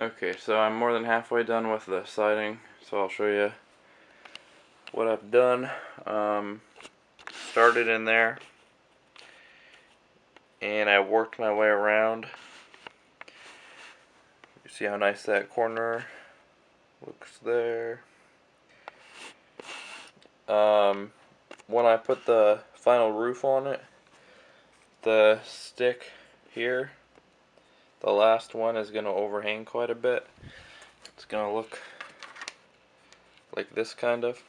Okay, so I'm more than halfway done with the siding, so I'll show you what I've done. Started in there, and I worked my way around. You see how nice that corner looks there. When I put the final roof on it, the stick here, the last one, is going to overhang quite a bit. It's going to look like this kind of.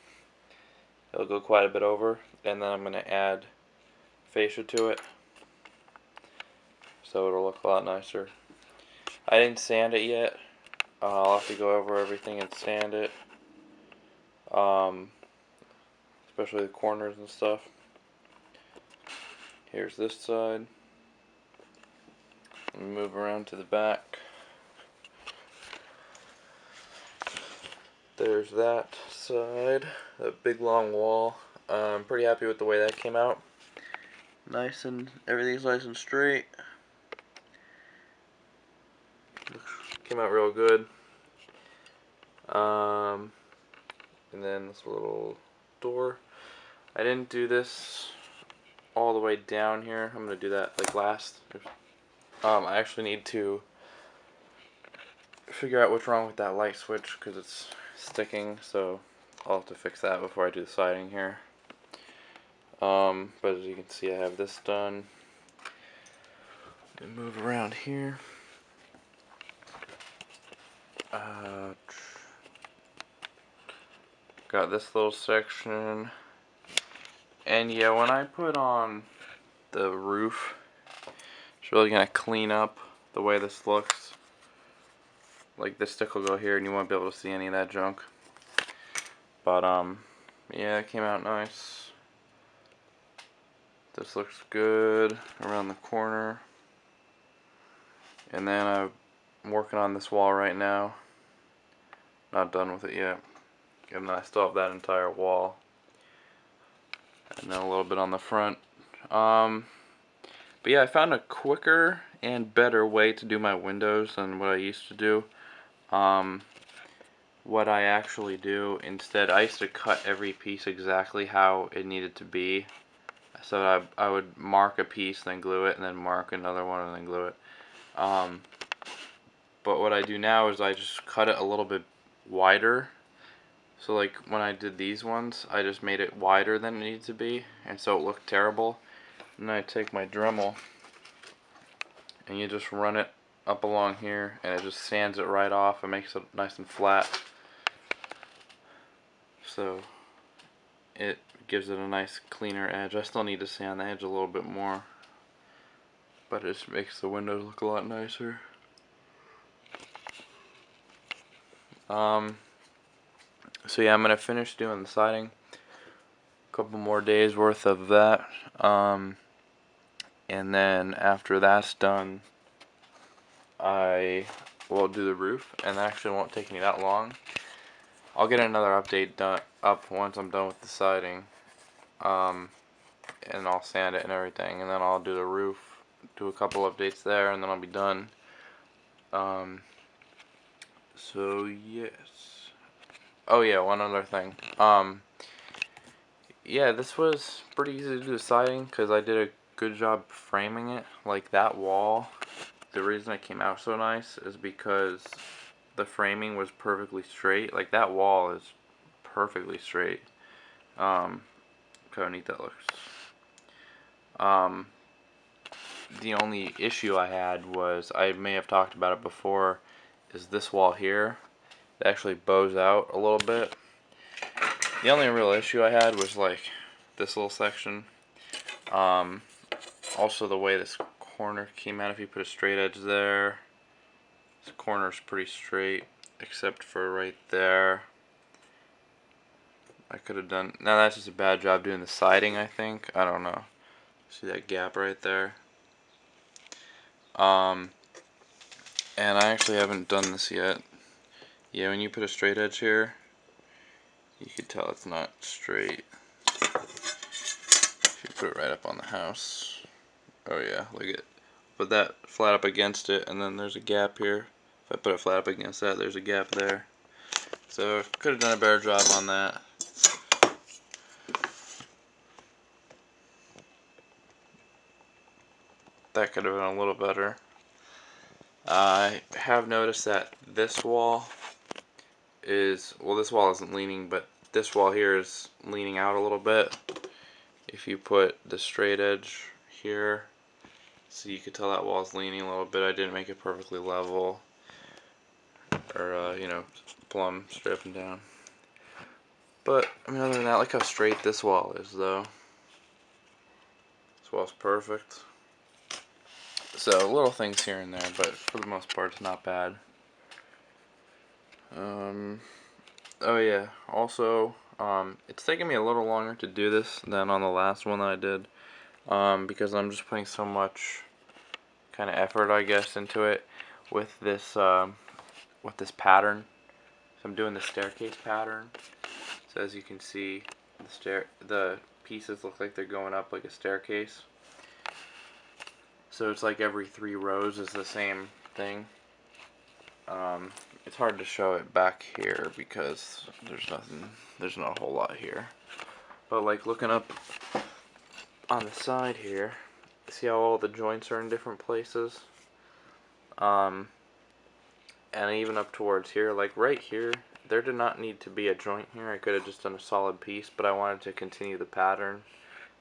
It'll go quite a bit over, and then I'm going to add fascia to it, so it'll look a lot nicer. I didn't sand it yet. I'll have to go over everything and sand it, especially the corners and stuff. Here's this side. Let me move around to the back. There's that side, that big long wall. I'm pretty happy with the way that came out. Everything's nice and straight. Came out real good. And then this little door. I didn't do this all the way down here. I'm gonna do that like last. I actually need to figure out what's wrong with that light switch because it's sticking, so I'll have to fix that before I do the siding here. But as you can see, I have this done. Move around here. Got this little section, and yeah, when I put on the roof, it's really gonna clean up the way this looks. Like, this stick will go here and you won't be able to see any of that junk. But yeah, it came out nice. This looks good around the corner. And then I'm working on this wall right now. Not done with it yet. And then I still have that entire wall. And then a little bit on the front. But yeah, I found a quicker and better way to do my windows than what I used to do. What I actually do instead, I used to cut every piece exactly how it needed to be. So I would mark a piece, then glue it, and then mark another one, and then glue it. But what I do now is I just cut it a little bit wider. So like when I did these ones, I just made it wider than it needed to be, and so it looked terrible. And then I take my Dremel, and you just run it up along here, and it just sands it right off and makes it nice and flat. So it gives it a nice cleaner edge. I still need to sand the edge a little bit more, but it just makes the windows look a lot nicer. So yeah, I'm gonna finish doing the siding. A couple more days worth of that, and then after that's done, I will do the roof, and that actually won't take me that long. I'll get another update up once I'm done with the siding, and I'll sand it and everything, and then I'll do the roof, do a couple updates there, and then I'll be done. So yes. Oh yeah, one other thing. Yeah, this was pretty easy to do the siding because I did a good job framing it. Like that wall, the reason it came out so nice is because the framing was perfectly straight. Like that wall is perfectly straight. Look how neat that looks. The only issue I had was, I may have talked about it before, is this wall here. It actually bows out a little bit. The only real issue I had was like this little section. Also the way this corner came out, if you put a straight edge there, this corner's pretty straight, except for right there. I could have done, now that's just a bad job doing the siding, I think. I don't know. See that gap right there? And I actually haven't done this yet. Yeah, when you put a straight edge here, you can tell it's not straight. If you put it right up on the house. Oh yeah, look at it. Put that flat up against it, and then there's a gap here. If I put it flat up against that, there's a gap there. So could have done a better job on that. That could have been a little better. I have noticed that this wall is, well, this wall isn't leaning, but this wall here is leaning out a little bit. If you put the straight edge here, so you could tell that wall is leaning a little bit. I didn't make it perfectly level, or you know, plumb straight up and down. But I mean, other than that, look how straight this wall is, though. This wall's perfect. So little things here and there, but for the most part, it's not bad. Oh yeah, also, it's taking me a little longer to do this than on the last one that I did, because I'm just putting so much kind of effort, I guess, into it with this pattern. So I'm doing the staircase pattern. So as you can see, the pieces look like they're going up like a staircase. So it's like every 3 rows is the same thing. It's hard to show it back here because there's not a whole lot here. But like looking up on the side here, see how all the joints are in different places? And even up towards here, like right here, there did not need to be a joint here. I could have just done a solid piece, but I wanted to continue the pattern.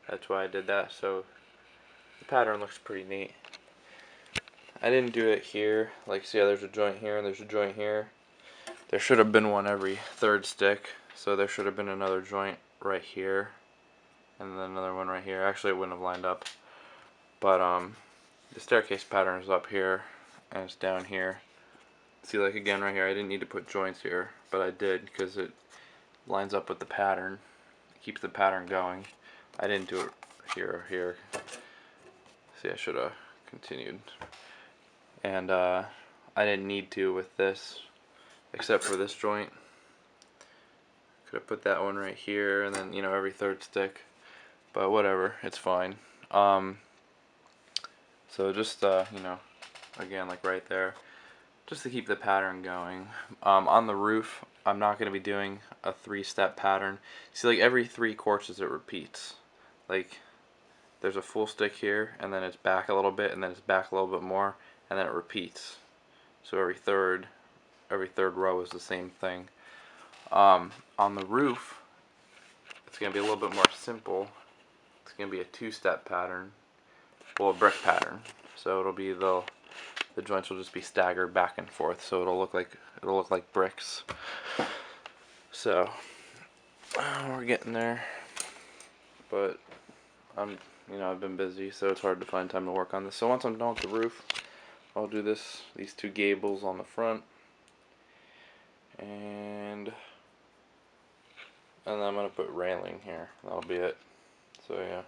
That's why I did that. So the pattern looks pretty neat. I didn't do it here. Like, see how there's a joint here and there's a joint here. There should have been one every 3rd stick, so there should have been another joint right here, and then another one right here. Actually, it wouldn't have lined up, but the staircase pattern is up here, and it's down here. See, like again right here, I didn't need to put joints here, but I did because it lines up with the pattern. It keeps the pattern going. I didn't do it here or here. See, I should have continued. And I didn't need to with this, except for this joint. Could have put that one right here, and then, you know, every 3rd stick. But whatever, it's fine. So just, you know, again, like right there, just to keep the pattern going. On the roof, I'm not going to be doing a 3-step pattern. See, like every 3 courses it repeats. Like, there's a full stick here, and then it's back a little bit, and then it's back a little bit more, and then it repeats. So every third row is the same thing. On the roof, it's going to be a little bit more simple. It's going to be a 2-step pattern, well, a brick pattern. So it'll be the joints will just be staggered back and forth. So it'll look like bricks. So we're getting there, but I've been busy, so it's hard to find time to work on this. So once I'm done with the roof, I'll do these 2 gables on the front, and then I'm gonna put railing here. That'll be it. So yeah.